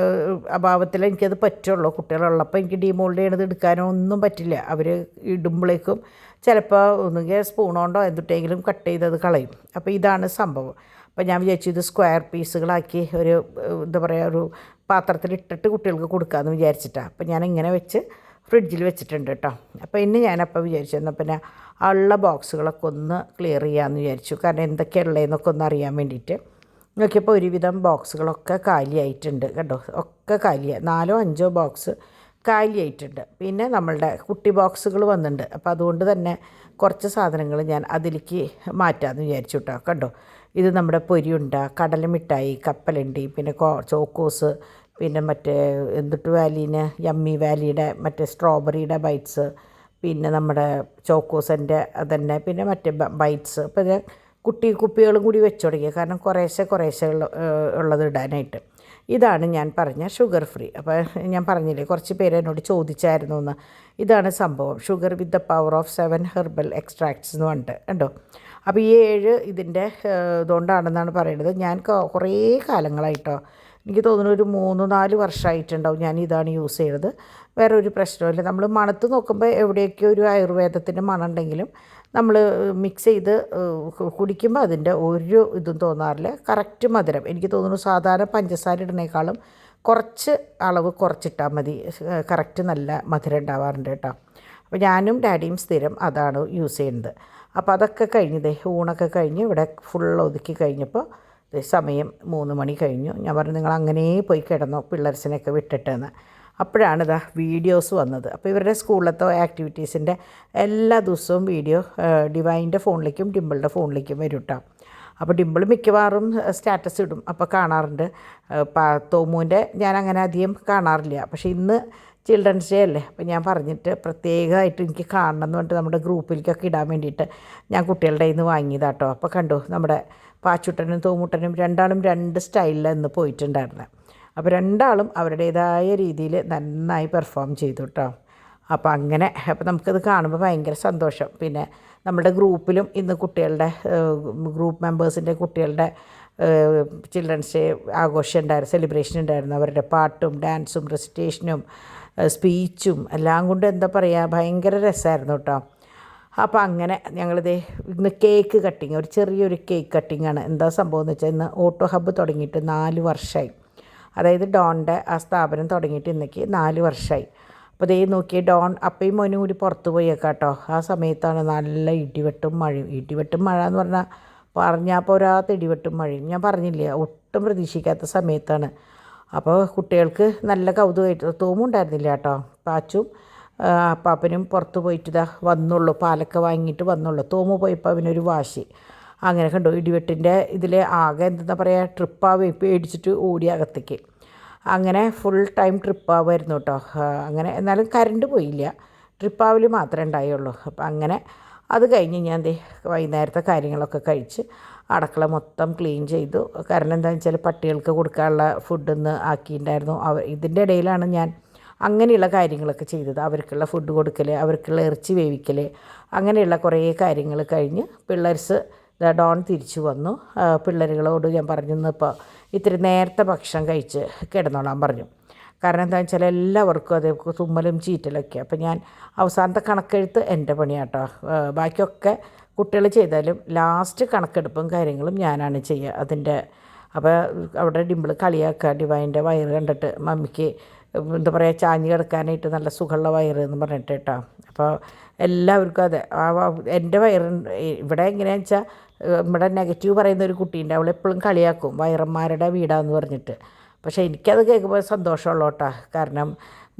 അഭാവത്തിൽ എനിക്കത് പറ്റുള്ളൂ. കുട്ടികളുള്ളപ്പോൾ എനിക്ക് ഡിമോൾഡ് ചെയ്യണത് എടുക്കാനോ ഒന്നും പറ്റില്ല. അവർ ഇടുമ്പോഴേക്കും ചിലപ്പോൾ ഒന്നുകിൽ സ്പൂൺ കൊണ്ടോ എന്തിട്ടെങ്കിലും കട്ട് ചെയ്തത് കളയും. അപ്പോൾ ഇതാണ് സംഭവം. അപ്പോൾ ഞാൻ വിചാരിച്ചു ഇത് സ്ക്വയർ പീസുകളാക്കി ഒരു എന്താ പറയുക ഒരു പാത്രത്തിലിട്ടിട്ട് കുട്ടികൾക്ക് കൊടുക്കാമെന്ന് വിചാരിച്ചിട്ടാണ്. അപ്പോൾ ഞാൻ ഇങ്ങനെ വെച്ച് ഫ്രിഡ്ജിൽ വെച്ചിട്ടുണ്ട് കേട്ടോ. അപ്പോൾ ഇന്ന് ഞാനപ്പോൾ വിചാരിച്ചു എന്നാൽ പിന്നെ ഉള്ള ബോക്സുകളൊക്കെ ഒന്ന് ക്ലിയർ ചെയ്യാമെന്ന് വിചാരിച്ചു. കാരണം എന്തൊക്കെയുള്ളതെന്നൊക്കെ ഒന്ന് അറിയാൻ വേണ്ടിയിട്ട്. നോക്കിയപ്പോൾ ഒരുവിധം ബോക്സുകളൊക്കെ കാലിയായിട്ടുണ്ട് കേട്ടോ. ഒക്കെ കാലിയായി, 4-5 ബോക്സ് കാലിയായിട്ടുണ്ട്. പിന്നെ നമ്മളുടെ കുട്ടി ബോക്സുകൾ വന്നിട്ടുണ്ട്. അപ്പോൾ അതുകൊണ്ട് തന്നെ കുറച്ച് സാധനങ്ങൾ ഞാൻ അതിലേക്ക് മാറ്റാമെന്ന് വിചാരിച്ചു കേട്ടോ. കണ്ടോ, ഇത് നമ്മുടെ പൊരിയുണ്ട, കടലമിഠായി, കപ്പലണ്ടി, പിന്നെ ചോക്കോസ്, പിന്നെ മറ്റേ വാലീന് യമ്മി വാലിയുടെ മറ്റേ സ്ട്രോബെറിയുടെ ബൈറ്റ്സ്, പിന്നെ നമ്മുടെ ചോക്കോസിൻ്റെ അതന്നെ, പിന്നെ മറ്റേ ബൈറ്റ്സ്. അപ്പോൾ ഇത് കുപ്പികളും കൂടി വെച്ച് തുടങ്ങി, കാരണം കുറേശ്ശെ ഉള്ളത് ഇടാനായിട്ട്. ഇതാണ് ഞാൻ പറഞ്ഞ ഷുഗർ ഫ്രീ. അപ്പോൾ ഞാൻ പറഞ്ഞില്ലേ കുറച്ച് പേര് എന്നോട് ചോദിച്ചായിരുന്നു എന്ന്. ഇതാണ് സംഭവം, sugar with the power of 7 herbal extracts എന്ന് പറഞ്ഞിട്ട് കണ്ടോ. അപ്പോൾ ഈ 7 ഇതിൻ്റെ ഇതുകൊണ്ടാണെന്നാണ് പറയുന്നത്. ഞാൻ കുറേ കാലങ്ങളായിട്ടോ, എനിക്ക് തോന്നുന്നു ഒരു 3-4 വർഷമായിട്ടുണ്ടാവും ഞാൻ ഇതാണ് യൂസ് ചെയ്തത്. വേറെ ഒരു പ്രശ്നമില്ല. നമ്മൾ മണത്ത് നോക്കുമ്പോൾ എവിടെയൊക്കെ ഒരു ആയുർവേദത്തിൻ്റെ മണം ഉണ്ടെങ്കിലും നമ്മൾ മിക്സ് ചെയ്ത് കുടിക്കുമ്പോൾ അതിൻ്റെ ഒരു ഇതും തോന്നാറില്ല. കറക്റ്റ് മധുരം എനിക്ക് തോന്നുന്നു സാധാരണ പഞ്ചസാര ഇടുന്നേക്കാളും കുറച്ച് അളവ് കുറച്ചിട്ടാൽ മതി, കറക്റ്റ് നല്ല മധുരം ഉണ്ടാവാറുണ്ട് കേട്ടോ. അപ്പോൾ ഞാനും ഡാഡിയും സ്ഥിരം അതാണ് യൂസ് ചെയ്യുന്നത്. അപ്പോൾ അതൊക്കെ കഴിഞ്ഞതേ ഊണൊക്കെ കഴിഞ്ഞ് ഇവിടെ ഫുൾ ഒതുക്കി കഴിഞ്ഞപ്പോൾ സമയം 3 മണി കഴിഞ്ഞു. ഞാൻ പറഞ്ഞു നിങ്ങൾ അങ്ങനെ പോയി കിടന്നോ പിള്ളേർസിനെയൊക്കെ വിട്ടിട്ടെന്ന്. അപ്പോഴാണ് ഇതാ വീഡിയോസ് വന്നത്. അപ്പോൾ ഇവരുടെ സ്കൂളിലത്തെ ആക്ടിവിറ്റീസിൻ്റെ എല്ലാ ദിവസവും വീഡിയോ ഡിവൈൻ്റെ ഫോണിലേക്കും ഡിമ്പിളുടെ ഫോണിലേക്കും വരും കേട്ടോ. അപ്പോൾ ഡിമ്പിൾ മിക്കവാറും സ്റ്റാറ്റസ് ഇടും, അപ്പോൾ കാണാറുണ്ട്. തോമുവിൻ്റെ ഞാൻ അങ്ങനെ അധികം കാണാറില്ല. പക്ഷേ ഇന്ന് ചിൽഡ്രൻസ് ഡേ അല്ലേ, അപ്പോൾ ഞാൻ പറഞ്ഞിട്ട് പ്രത്യേകമായിട്ട് എനിക്ക് കാണണം എന്ന് പറഞ്ഞിട്ട് നമ്മുടെ ഗ്രൂപ്പിലേക്കൊക്കെ ഇടാൻ വേണ്ടിയിട്ട് ഞാൻ കുട്ടികളുടെ കയ്യിൽ നിന്ന് വാങ്ങിയതാട്ടോ. അപ്പോൾ കണ്ടു നമ്മുടെ പാച്ചുട്ടനും തോമുട്ടനും രണ്ടാളും 2 സ്റ്റൈലിലാണ് ഇന്ന് പോയിട്ടുണ്ടായിരുന്നത്. അപ്പോൾ രണ്ടാളും അവരുടേതായ രീതിയിൽ നന്നായി പെർഫോം ചെയ്തു കേട്ടോ. അപ്പോൾ അങ്ങനെ അപ്പോൾ നമുക്കത് കാണുമ്പോൾ ഭയങ്കര സന്തോഷം. പിന്നെ നമ്മുടെ ഗ്രൂപ്പിലും ഇന്ന് കുട്ടികളുടെ ഗ്രൂപ്പ് മെമ്പേഴ്സിൻ്റെ കുട്ടികളുടെ ചിൽഡ്രൻസ് ഡേ ആഘോഷം ഉണ്ടായിരുന്നു, സെലിബ്രേഷൻ ഉണ്ടായിരുന്നു. അവരുടെ പാട്ടും ഡാൻസും റെസിറ്റേഷനും സ്പീച്ചും എല്ലാം കൊണ്ട് എന്താ പറയുക ഭയങ്കര രസമായിരുന്നു കേട്ടോ. അപ്പോൾ അങ്ങനെ ഞങ്ങളിത് ഇന്ന് കേക്ക് കട്ടിങ്, ഒരു ചെറിയൊരു കേക്ക് കട്ടിങ്ങാണ്. എന്താ സംഭവം എന്ന് വെച്ചാൽ ഇന്ന് ഓട്ടോ ഹബ്ബ് തുടങ്ങിയിട്ട് 4 വർഷമായി. അതായത് ഡോണിൻ്റെ ആ സ്ഥാപനം തുടങ്ങിയിട്ട് ഇന്നേക്ക് 4 വർഷമായി. അപ്പോൾ ദേ നോക്കിയേ ഡോൺ അപ്പയും മോനും കൂടി പുറത്ത് പോയേക്കാം കേട്ടോ. ആ സമയത്താണ് നല്ല ഇടിവെട്ടും മഴയും. ഇടിവെട്ടും മഴ എന്ന് പറഞ്ഞാൽ പോരാത്ത ഇടിവെട്ടും മഴയും. ഞാൻ പറഞ്ഞില്ലേ ഒട്ടും പ്രതീക്ഷിക്കാത്ത സമയത്താണ്. അപ്പോൾ കുട്ടികൾക്ക് നല്ല കൗതുകമായിട്ട് തോമുണ്ടായിരുന്നില്ല കേട്ടോ. പാച്ചും അപ്പാപ്പനും പുറത്ത് പോയിട്ട് ഇതാ വന്നുള്ളൂ, പാലൊക്കെ വാങ്ങിയിട്ട് വന്നുള്ളൂ. തോമു പോയപ്പോൾ അവനൊരു വാശി. അങ്ങനെ കണ്ടു ഇടിവെട്ടിൻ്റെ ഇതിൽ ആകെ എന്താ പറയുക ട്രിപ്പാവുകയും പേടിച്ചിട്ട് ഓടി അകത്തേക്ക്. അങ്ങനെ ഫുൾ ടൈം ട്രിപ്പാവുമായിരുന്നു കേട്ടോ. അങ്ങനെ എന്നാലും കറണ്ട് പോയില്ല, ട്രിപ്പാവൽ മാത്രമേ ഉണ്ടായുള്ളൂ. അപ്പോൾ അങ്ങനെ അത് കഴിഞ്ഞ് ഞാൻ വൈകുന്നേരത്തെ കാര്യങ്ങളൊക്കെ കഴിച്ച് അടുക്കള മൊത്തം ക്ലീൻ ചെയ്തു. കാരണം എന്താണെന്ന് വെച്ചാൽ പട്ടികൾക്ക് കൊടുക്കാനുള്ള ഫുഡൊന്ന് ആക്കിയിട്ടുണ്ടായിരുന്നു. ഇതിൻ്റെ ഇടയിലാണ് ഞാൻ അങ്ങനെയുള്ള കാര്യങ്ങളൊക്കെ ചെയ്തത്. അവർക്കുള്ള ഫുഡ് കൊടുക്കൽ, അവർക്കുള്ള ഇറച്ചി വേവിക്കൽ, അങ്ങനെയുള്ള കുറേ കാര്യങ്ങൾ കഴിഞ്ഞ് പിള്ളേർസ് ഡോൺ തിരിച്ചു വന്നു. പിള്ളേരുകളോട് ഞാൻ പറഞ്ഞു ഇപ്പോൾ ഇത്തിരി നേരത്തെ ഭക്ഷണം കഴിച്ച് കിടന്നോളാൻ പറഞ്ഞു. കാരണം എന്താണെന്ന് വെച്ചാൽ എല്ലാവർക്കും അതേ തുമ്മലും ചീറ്റലൊക്കെ. അപ്പോൾ ഞാൻ അവസാനത്തെ കണക്കെഴുത്ത് എൻ്റെ പണിയാട്ടോ. ബാക്കിയൊക്കെ കുട്ടികൾ ചെയ്താലും ലാസ്റ്റ് കണക്കെടുപ്പും കാര്യങ്ങളും ഞാനാണ് ചെയ്യുക അതിൻ്റെ. അപ്പോൾ അവിടെ ഡിമ്പിൾ കളിയാക്കുക ഡിവൈൻ്റെ വയറ് കണ്ടിട്ട്, മമ്മിക്ക് എന്താ പറയുക ചാഞ്ഞ് കിടക്കാനായിട്ട് നല്ല സുഖമുള്ള വയറ് എന്ന് പറഞ്ഞിട്ട് കേട്ടോ. അപ്പോൾ എല്ലാവർക്കും അതെ എൻ്റെ വയറ് ഇവിടെ എങ്ങനെയാണെന്ന് വെച്ചാൽ ഇവിടെ നെഗറ്റീവ് പറയുന്ന ഒരു കുട്ടീൻ്റെ, അവളെപ്പോഴും കളിയാക്കും വയറന്മാരുടെ വീടാന്ന് പറഞ്ഞിട്ട്. പക്ഷേ എനിക്കത് കേൾക്കുമ്പോൾ സന്തോഷമുള്ളൂ കേട്ടോ. കാരണം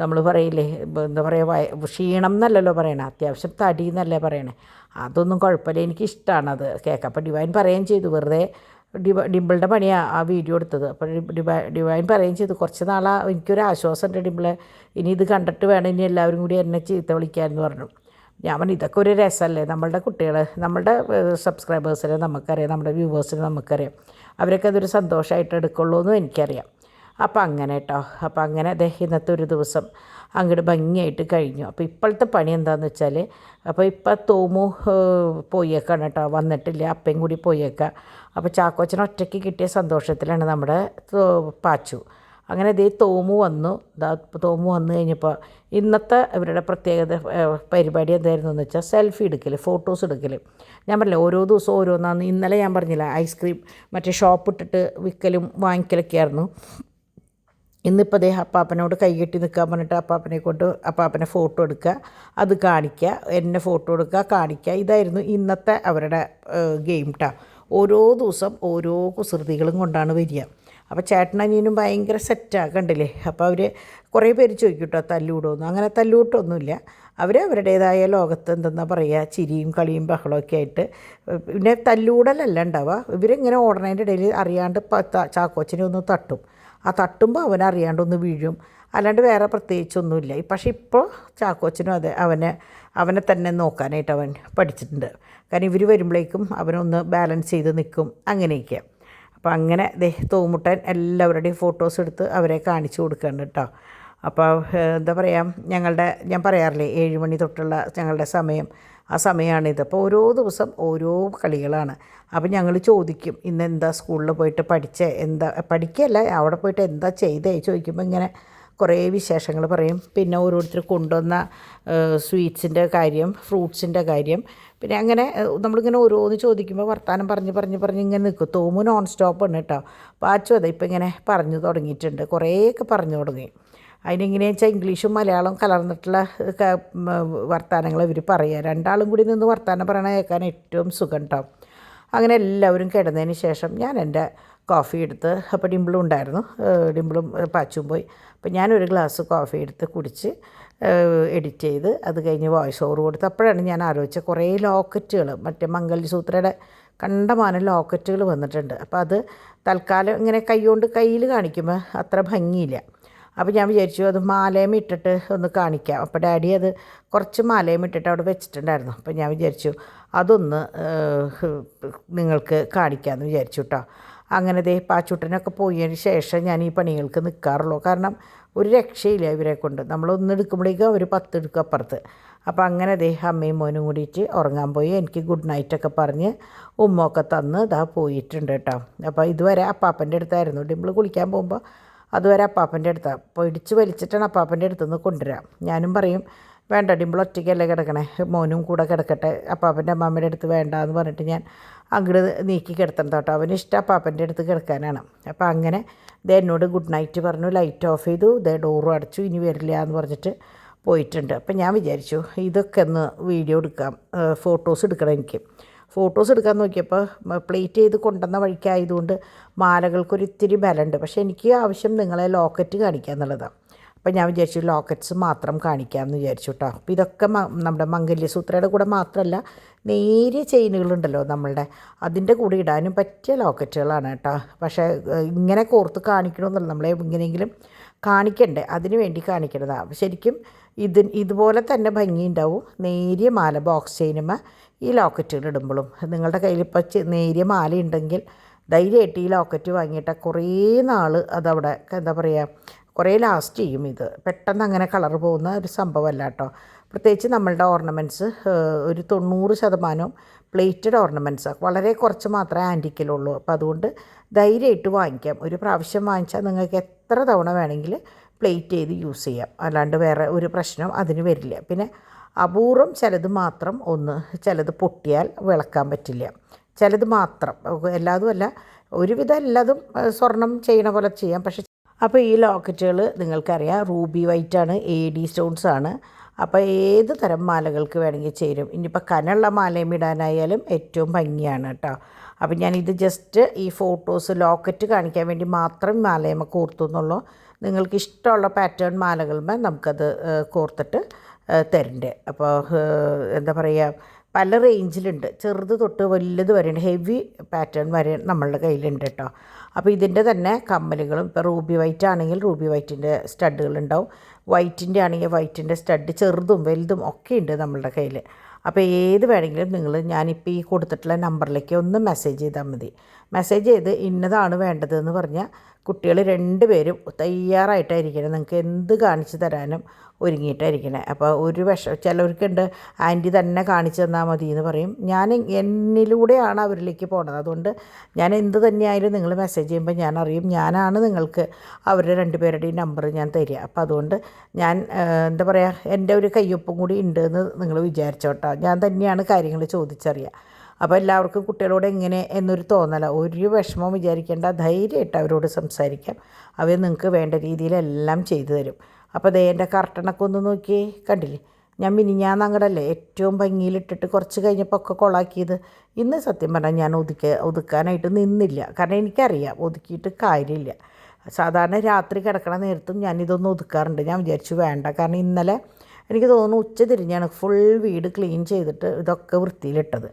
നമ്മൾ പറയില്ലേ എന്താ പറയുക ക്ഷീണം എന്നല്ലല്ലോ പറയണേ, അത്യാവശ്യം തടി എന്നല്ലേ പറയണേ. അതൊന്നും കുഴപ്പമില്ല, എനിക്കിഷ്ടമാണത് കേൾക്കാം. അപ്പോൾ ഡിവൈൻ പറയുകയും ചെയ്തു, വെറുതെ ഡിമ്പിളുടെ പണിയാണ് ആ വീഡിയോ എടുത്തത്. അപ്പോൾ ഡിവൈൻ പറയുകയും ചെയ്തു കുറച്ച് നാളാണ് എനിക്കൊരു ആശ്വാസമുണ്ട് ഡിമ്പിളെ, ഇനി ഇത് കണ്ടിട്ട് വേണം ഇനി എല്ലാവരും കൂടി എന്നെ ചീത്ത വിളിക്കാമെന്ന് പറഞ്ഞു. ഞാൻ പറഞ്ഞു ഇതൊക്കെ ഒരു രസമല്ലേ, നമ്മളുടെ കുട്ടികൾ നമ്മളുടെ സബ്സ്ക്രൈബേഴ്സിനെ നമുക്കറിയാം, നമ്മുടെ വ്യൂവേഴ്സിനെ നമുക്കറിയാം, അവരൊക്കെ അതൊരു സന്തോഷമായിട്ട് എടുക്കുള്ളൂ എന്നും എനിക്കറിയാം. അപ്പോൾ അങ്ങനെ കേട്ടോ. അപ്പോൾ അങ്ങനെ ഇന്നത്തെ ഒരു ദിവസം അങ്ങോട്ട് ഭംഗിയായിട്ട് കഴിഞ്ഞു. അപ്പോൾ ഇപ്പോഴത്തെ പണി എന്താണെന്ന് വെച്ചാൽ, അപ്പോൾ ഇപ്പോൾ തോമു പോയേക്കാണ് കേട്ടോ, വന്നിട്ടില്ല, അപ്പയും കൂടി പോയേക്കാം. അപ്പോൾ ചാക്കോച്ചൻ ഒറ്റയ്ക്ക് കിട്ടിയ സന്തോഷത്തിലാണ് നമ്മുടെ പാച്ചു. അങ്ങനെ തോമു വന്നു. തോമു വന്നു കഴിഞ്ഞപ്പോൾ ഇന്നത്തെ ഇവരുടെ പ്രത്യേകത പരിപാടി എന്തായിരുന്നു എന്ന് വെച്ചാൽ സെൽഫി എടുക്കൽ, ഫോട്ടോസ് എടുക്കൽ. ഞാൻ പറഞ്ഞില്ല ഓരോ ദിവസവും ഓരോന്നാന്ന്. ഇന്നലെ ഞാൻ പറഞ്ഞില്ല ഐസ്ക്രീം മറ്റേ ഷോപ്പ് ഇട്ടിട്ട് വിൽക്കലും വാങ്ങിക്കലൊക്കെ ആയിരുന്നു. ഇന്നിപ്പോൾ അപ്പാപ്പനോട് കൈകെട്ടി നിൽക്കാൻ പറഞ്ഞിട്ട് അപ്പാപ്പനെ കൊണ്ട് അപ്പാപ്പനെ ഫോട്ടോ എടുക്കുക, അത് കാണിക്കുക, എന്നെ ഫോട്ടോ എടുക്കുക, കാണിക്കുക. ഇതായിരുന്നു ഇന്നത്തെ അവരുടെ ഗെയിം ട്ടാ. ഓരോ ദിവസം ഓരോ കുസൃതികളും കൊണ്ടാണ് വരിക. അപ്പോൾ ചേട്ടനനിയനും ഭയങ്കര സെറ്റാണ് കണ്ടില്ലേ. അപ്പോൾ അവർ കുറേ പേര് ചോദിക്കും കേട്ടോ തല്ലൂടോന്ന്. അങ്ങനെ തല്ലൂട്ടൊന്നുമില്ല. അവരുടേതായ ലോകത്ത് എന്തെന്നാ പറയുക ചിരിയും കളിയും ബഹളമൊക്കെ ആയിട്ട്. പിന്നെ തല്ലൂടലല്ല ഉണ്ടാവുക, ഇവരിങ്ങനെ ഓടണതിൻ്റെ ഇടയിൽ അറിയാണ്ട് ചാക്കോച്ചനെ ഒന്ന് തട്ടും. ആ തട്ടുമ്പോൾ അവനറിയാണ്ടൊന്ന് വീഴും, അല്ലാണ്ട് വേറെ പ്രത്യേകിച്ചൊന്നുമില്ല. പക്ഷേ ഇപ്പോൾ ചാക്കോച്ചനും അതെ അവനെ തന്നെ നോക്കാനായിട്ട് അവൻ പഠിച്ചിട്ടുണ്ട്. കാരണം ഇവർ വരുമ്പോഴേക്കും അവനൊന്ന് ബാലൻസ് ചെയ്ത് നിൽക്കും, അങ്ങനെയൊക്കെ. അപ്പോൾ അങ്ങനെ തോമുട്ടൻ എല്ലാവരുടെയും ഫോട്ടോസ് എടുത്ത് അവരെ കാണിച്ചു കൊടുക്കുന്നുണ്ട് കേട്ടോ. അപ്പോൾ എന്താ പറയുക ഞാൻ പറയാറില്ലേ 7 മണി തൊട്ടുള്ള ഞങ്ങളുടെ സമയം, ആ സമയമാണിത്. അപ്പോൾ ഓരോ ദിവസം ഓരോ കളികളാണ്. അപ്പോൾ ഞങ്ങൾ ചോദിക്കും ഇന്ന് എന്താ സ്കൂളിൽ പോയിട്ട് പഠിച്ചേ, എന്താ പഠിക്കുകയല്ല അവിടെ പോയിട്ട് എന്താ ചെയ്തേ ചോദിക്കുമ്പോൾ ഇങ്ങനെ കുറേ വിശേഷങ്ങൾ പറയും. പിന്നെ ഓരോരുത്തർ കൊണ്ടുവന്ന സ്വീറ്റ്സിൻ്റെ കാര്യം, ഫ്രൂട്ട്സിൻ്റെ കാര്യം, പിന്നെ അങ്ങനെ നമ്മളിങ്ങനെ ഓരോന്ന് ചോദിക്കുമ്പോൾ വർത്തമാനം പറഞ്ഞ് ഇങ്ങനെ നിൽക്കും. തോമു നോൺ സ്റ്റോപ്പാണ് കേട്ടോ. പാച്ചു അതെ ഇപ്പം ഇങ്ങനെ പറഞ്ഞു തുടങ്ങിയിട്ടുണ്ട്, കുറേയൊക്കെ പറഞ്ഞു തുടങ്ങി. അതിനെങ്ങനെയാണെന്ന് വെച്ചാൽ ഇംഗ്ലീഷും മലയാളവും കലർന്നിട്ടുള്ള വർത്തമാനങ്ങൾ ഇവർ പറയുക. രണ്ടാളും കൂടി നിന്ന് വർത്തമാനം പറയണ കേൾക്കാൻ ഏറ്റവും സുഖം കേട്ടോ. അങ്ങനെ എല്ലാവരും കിടന്നതിന് ശേഷം ഞാൻ എൻ്റെ കോഫി എടുത്ത്, അപ്പോൾ ഡിംപിളും ഉണ്ടായിരുന്നു, ഡിംപിളും പാച്ചും പോയി. അപ്പോൾ ഞാനൊരു ഗ്ലാസ് കോഫി എടുത്ത് കുടിച്ച് എഡിറ്റ് ചെയ്ത് അത് കഴിഞ്ഞ് വോയിസ് ഓവർ കൊടുത്ത്. അപ്പോഴാണ് ഞാൻ ആലോചിച്ചത് കുറേ ലോക്കറ്റുകൾ, മറ്റേ മംഗല്യസൂത്രയുടെ കണ്ടമാനം ലോക്കറ്റുകൾ വന്നിട്ടുണ്ട്. അപ്പോൾ അത് തൽക്കാലം ഇങ്ങനെ കയ്യിൽ കാണിക്കുമ്പോൾ അത്ര ഭംഗിയില്ല. അപ്പോൾ ഞാൻ വിചാരിച്ചു അത് മാലയം ഇട്ടിട്ട് ഒന്ന് കാണിക്കാം. അപ്പോൾ ഡാഡി അത് കുറച്ച് മാലയം ഇട്ടിട്ട് അവിടെ വെച്ചിട്ടുണ്ടായിരുന്നു. അപ്പോൾ ഞാൻ വിചാരിച്ചു അതൊന്ന് നിങ്ങൾക്ക് കാണിക്കാമെന്ന് വിചാരിച്ചു കേട്ടോ. അങ്ങനെ പാച്ചൂട്ടനൊക്കെ പോയതിന് ശേഷം ഞാൻ ഈ പണികൾക്ക് നിൽക്കാറുള്ളൂ. കാരണം ഒരു രക്ഷയില്ല ഇവരെ കൊണ്ട്. നമ്മളൊന്ന് എടുക്കുമ്പോഴേക്കും അവർ 10 എടുക്കും അപ്പുറത്ത്. അപ്പോൾ അങ്ങനെ അമ്മയും മോനും കൂടിയിട്ട് ഉറങ്ങാൻ പോയി. എനിക്ക് ഗുഡ് നൈറ്റൊക്കെ പറഞ്ഞ് ഉമ്മൊക്കെ തന്ന് പോയിട്ടുണ്ട് കേട്ടോ. അപ്പോൾ ഇതുവരെ അപ്പാപ്പൻ്റെ അടുത്തായിരുന്നു. ഡിംപിൾ കുളിക്കാൻ പോകുമ്പോൾ അതുവരെ അപ്പാപ്പൻ്റെ അടുത്താണ്. പിടിച്ച് വലിച്ചിട്ടാണ് അപ്പാപ്പൻ്റെ അടുത്തുനിന്ന് കൊണ്ടുവരാം. ഞാനും പറയും വേണ്ട, ഡിംപിൾ ഒറ്റയ്ക്കല്ലേ കിടക്കണേ, മോനും കൂടെ കിടക്കട്ടെ, അപ്പാപ്പൻ്റെ അമ്മാമ്മയുടെ അടുത്ത് വേണ്ട എന്ന് പറഞ്ഞിട്ട് ഞാൻ അങ്ങോട്ട് നീക്കി കിടത്തണം കേട്ടോ. അവന് ഇഷ്ടം അപ്പാപ്പൻ്റെ അടുത്ത് കിടക്കാനാണ്. അപ്പോൾ അങ്ങനെ എന്നോട് ഗുഡ് നൈറ്റ് പറഞ്ഞു, ലൈറ്റ് ഓഫ് ചെയ്തു, ഡോറും അടച്ചു, ഇനി വരില്ല എന്ന് പറഞ്ഞിട്ട് പോയിട്ടുണ്ട്. അപ്പം ഞാൻ വിചാരിച്ചു ഇതൊക്കെ ഒന്ന് വീഡിയോ എടുക്കാം, ഫോട്ടോസ് എടുക്കണം. എനിക്ക് ഫോട്ടോസ് എടുക്കാൻ നോക്കിയപ്പോൾ പ്ലേറ്റ് ചെയ്ത് കൊണ്ടുവന്ന വഴിക്കായതുകൊണ്ട് മാലകൾക്കൊരിത്തിരി ബലമുണ്ട്. പക്ഷേ എനിക്ക് ആവശ്യം നിങ്ങളെ ലോക്കറ്റ് കാണിക്കുക എന്നുള്ളതാണ്. അപ്പോൾ ഞാൻ വിചാരിച്ചു ലോക്കറ്റ്സ് മാത്രം കാണിക്കാമെന്ന് വിചാരിച്ചു കേട്ടോ. അപ്പോൾ ഇതൊക്കെ നമ്മുടെ മംഗല്യസൂത്രയുടെ കൂടെ മാത്രമല്ല, നേരിയ ചെയിനുകളുണ്ടല്ലോ നമ്മളുടെ, അതിൻ്റെ കൂടെ ഇടാനും പറ്റിയ ലോക്കറ്റുകളാണ് കേട്ടോ. പക്ഷേ ഇങ്ങനെ കോർത്ത് കാണിക്കണമെന്നല്ല, നമ്മളെ എങ്ങനെയെങ്കിലും കാണിക്കണ്ടേ, അതിന് വേണ്ടി കാണിക്കണതാണ്. ശരിക്കും ഇതുപോലെ തന്നെ ഭംഗിയുണ്ടാവും നേരിയ മാല ബോക്സ് ചെയിനുമ്പോൾ ഈ ലോക്കറ്റുകൾ ഇടുമ്പോഴും. നിങ്ങളുടെ കയ്യിൽ ഇപ്പോൾ നേരിയ മാല ഉണ്ടെങ്കിൽ ധൈര്യമായിട്ട് ഈ ലോക്കറ്റ് വാങ്ങിയിട്ട് കുറേ നാൾ അതവിടെ എന്താ പറയുക, കുറേ ലാസ്റ്റ് ചെയ്യും. ഇത് പെട്ടെന്ന് അങ്ങനെ കളർ പോകുന്ന ഒരു സംഭവമല്ല കേട്ടോ. പ്രത്യേകിച്ച് നമ്മളുടെ ഓർണമെൻറ്റ്സ് ഒരു 90% പ്ലേറ്റഡ് ഓർണമെൻറ്റ്സാണ്. വളരെ കുറച്ച് മാത്രമേ ആൻറ്റിക്കിലുള്ളൂ. അപ്പോൾ അതുകൊണ്ട് ധൈര്യമായിട്ട് വാങ്ങിക്കാം. ഒരു പ്രാവശ്യം വാങ്ങിച്ചാൽ നിങ്ങൾക്ക് എത്ര തവണ വേണമെങ്കിൽ പ്ലേറ്റ് ചെയ്ത് യൂസ് ചെയ്യാം. അല്ലാണ്ട് വേറെ ഒരു പ്രശ്നം അതിന് വരില്ല. പിന്നെ അപൂർവം ചിലത് മാത്രം ചിലത് പൊട്ടിയാൽ വിളക്കാൻ പറ്റില്ല, ചിലത് മാത്രം. എല്ലാതും അല്ല, ഒരുവിധം എല്ലാതും സ്വർണം ചെയ്യണ പോലെ ചെയ്യാം. പക്ഷേ അപ്പോൾ ഈ ലോക്കറ്റുകൾ നിങ്ങൾക്കറിയാം റൂബി വൈറ്റാണ്, AD സ്റ്റോൺസാണ്. അപ്പോൾ ഏത് തരം മാലകൾക്ക് വേണമെങ്കിൽ ചേരും. ഇനിയിപ്പോൾ കനുള്ള മാലയും ഇടാനായാലും ഏറ്റവും ഭംഗിയാണ് കേട്ടോ. അപ്പോൾ ഞാനിത് ജസ്റ്റ് ഈ ഫോട്ടോസ് ലോക്കറ്റ് കാണിക്കാൻ വേണ്ടി മാത്രം മാലയമ്മ കോർത്തു എന്നുള്ളൂ. നിങ്ങൾക്ക് ഇഷ്ടമുള്ള പാറ്റേൺ മാലകളുമ്പോൾ നമുക്കത് കോർത്തിട്ട് തരണ്ടേ. അപ്പോൾ എന്താ പറയുക, പല റേഞ്ചിലുണ്ട്, ചെറുത് തൊട്ട് വലുത് വരെയുണ്ട്, ഹെവി പാറ്റേൺ വരെ നമ്മളുടെ കയ്യിലുണ്ട് കേട്ടോ. അപ്പോൾ ഇതിൻ്റെ തന്നെ കമ്മലുകളും, ഇപ്പോൾ റൂബി വൈറ്റ് ആണെങ്കിൽ റൂബി വൈറ്റിൻ്റെ സ്റ്റഡുകളുണ്ടാവും, വൈറ്റിൻ്റെ ആണെങ്കിൽ വൈറ്റിൻ്റെ സ്റ്റഡ് ചെറുതും വലുതും ഒക്കെ ഉണ്ട് നമ്മളുടെ കയ്യിൽ. അപ്പോൾ ഏത് വേണമെങ്കിലും ഞാനിപ്പോൾ ഈ കൊടുത്തിട്ടുള്ള നമ്പറിലേക്ക് ഒന്ന് മെസ്സേജ് ചെയ്താൽ മതി. മെസ്സേജ് ചെയ്ത് ഇന്നതാണ് വേണ്ടതെന്ന് പറഞ്ഞാൽ കുട്ടികൾ 2 പേരും തയ്യാറായിട്ടായിരിക്കണം, നിങ്ങൾക്ക് എന്ത് കാണിച്ചു തരാനും ഒരുങ്ങിയിട്ടായിരിക്കണേ. അപ്പോൾ ഒരു ചിലവർക്കുണ്ട് ആൻറ്റി തന്നെ കാണിച്ചു തന്നാൽ മതി എന്ന് പറയും. എന്നിലൂടെയാണ് അവരിലേക്ക് പോണത്. അതുകൊണ്ട് ഞാൻ എന്ത് തന്നെയായാലും നിങ്ങൾ മെസ്സേജ് ചെയ്യുമ്പോൾ ഞാൻ അറിയും, ഞാനാണ് നിങ്ങൾക്ക് അവരുടെ 2 പേരുടെയും നമ്പർ ഞാൻ തരിക. അപ്പോൾ അതുകൊണ്ട് ഞാൻ എന്താ പറയുക, എൻ്റെ ഒരു കയ്യൊപ്പും കൂടി ഉണ്ടെന്ന് നിങ്ങൾ വിചാരിച്ചോട്ടോ. ഞാൻ തന്നെയാണ് കാര്യങ്ങൾ ചോദിച്ചറിയുക. അപ്പോൾ എല്ലാവർക്കും കുട്ടികളോട് എങ്ങനെ എന്നൊരു തോന്നല, ഒരു വിഷമം വിചാരിക്കേണ്ട, ധൈര്യമായിട്ട് അവരോട് സംസാരിക്കാം. അവർ നിങ്ങൾക്ക് വേണ്ട രീതിയിലെല്ലാം ചെയ്തു തരും. അപ്പോൾ എൻ്റെ കർട്ടനൊക്കെ ഒന്ന് നോക്കി കണ്ടില്ലേ, ഞാൻ മിനിഞ്ഞാന്നങ്ങടല്ലേ ഏറ്റവും ഭംഗിയിലിട്ടിട്ട് കുറച്ച് കഴിഞ്ഞപ്പോൾ ഒക്കെ കൊളാക്കിയത്. ഇന്ന് സത്യം പറഞ്ഞാൽ ഞാൻ ഒതുക്കാനായിട്ട് നിന്നില്ല. കാരണം എനിക്കറിയാം ഒതുക്കിയിട്ട് കാര്യമില്ല. സാധാരണ രാത്രി കിടക്കണ നേരത്തും ഞാനിതൊന്നും ഒതുക്കാറുണ്ട്. ഞാൻ വിചാരിച്ചു വേണ്ട, കാരണം ഇന്നലെ എനിക്ക് തോന്നുന്നു ഉച്ച തിരിഞ്ഞാണ് ഫുൾ വീട് ക്ലീൻ ചെയ്തിട്ട് ഇതൊക്കെ വൃത്തിയിലിട്ടത്.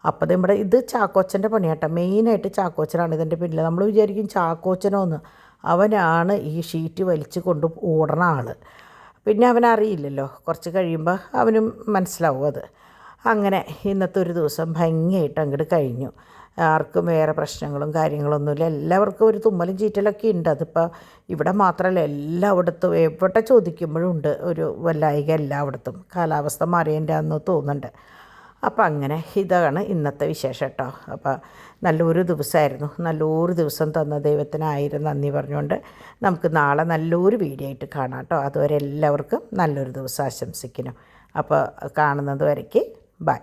അപ്പോൾ നമ്മുടെ ഇത് ചാക്കോച്ചൻ്റെ പണിയാട്ടോ, മെയിനായിട്ട് ചാക്കോച്ചനാണ് ഇതിൻ്റെ പിന്നിൽ. നമ്മൾ വിചാരിക്കും ചാക്കോച്ചനോന്ന്, അവനാണ് ഈ ഷീറ്റ് വലിച്ച് കൊണ്ട് ഓടണ ആൾ. പിന്നെ അവനറിയില്ലല്ലോ, കുറച്ച് കഴിയുമ്പോൾ അവനും മനസ്സിലാവും അത്. അങ്ങനെ ഇന്നത്തെ ഒരു ദിവസം ഭംഗിയായിട്ട് അങ്ങോട്ട് കഴിഞ്ഞു. ആർക്കും വേറെ പ്രശ്നങ്ങളും കാര്യങ്ങളൊന്നുമില്ല. എല്ലാവർക്കും ഒരു തുമ്മലും ചീറ്റലൊക്കെ ഉണ്ട്. അതിപ്പോൾ ഇവിടെ മാത്രമല്ല, എല്ലായിടത്തും എവിടെ ചോദിക്കുമ്പോഴും ഉണ്ട് ഒരു വല്ലായിക. എല്ലായിടത്തും കാലാവസ്ഥ മാറിയതിൻ്റെ അന്ന് തോന്നുന്നുണ്ട്. അപ്പോൾ അങ്ങനെ ഇതാണ് ഇന്നത്തെ വിശേഷം കേട്ടോ. അപ്പോൾ നല്ലൊരു ദിവസമായിരുന്നു. നല്ലൊരു ദിവസം തന്ന ദൈവത്തിന് 1000 നന്ദി പറഞ്ഞുകൊണ്ട് നമുക്ക് നാളെ നല്ലൊരു വീഡിയോ ആയിട്ട് കാണാം കേട്ടോ. അതുവരെ എല്ലാവർക്കും നല്ലൊരു ദിവസം ആശംസിക്കുന്നു. അപ്പോൾ കാണുന്നത് വരയ്ക്ക് ബൈ.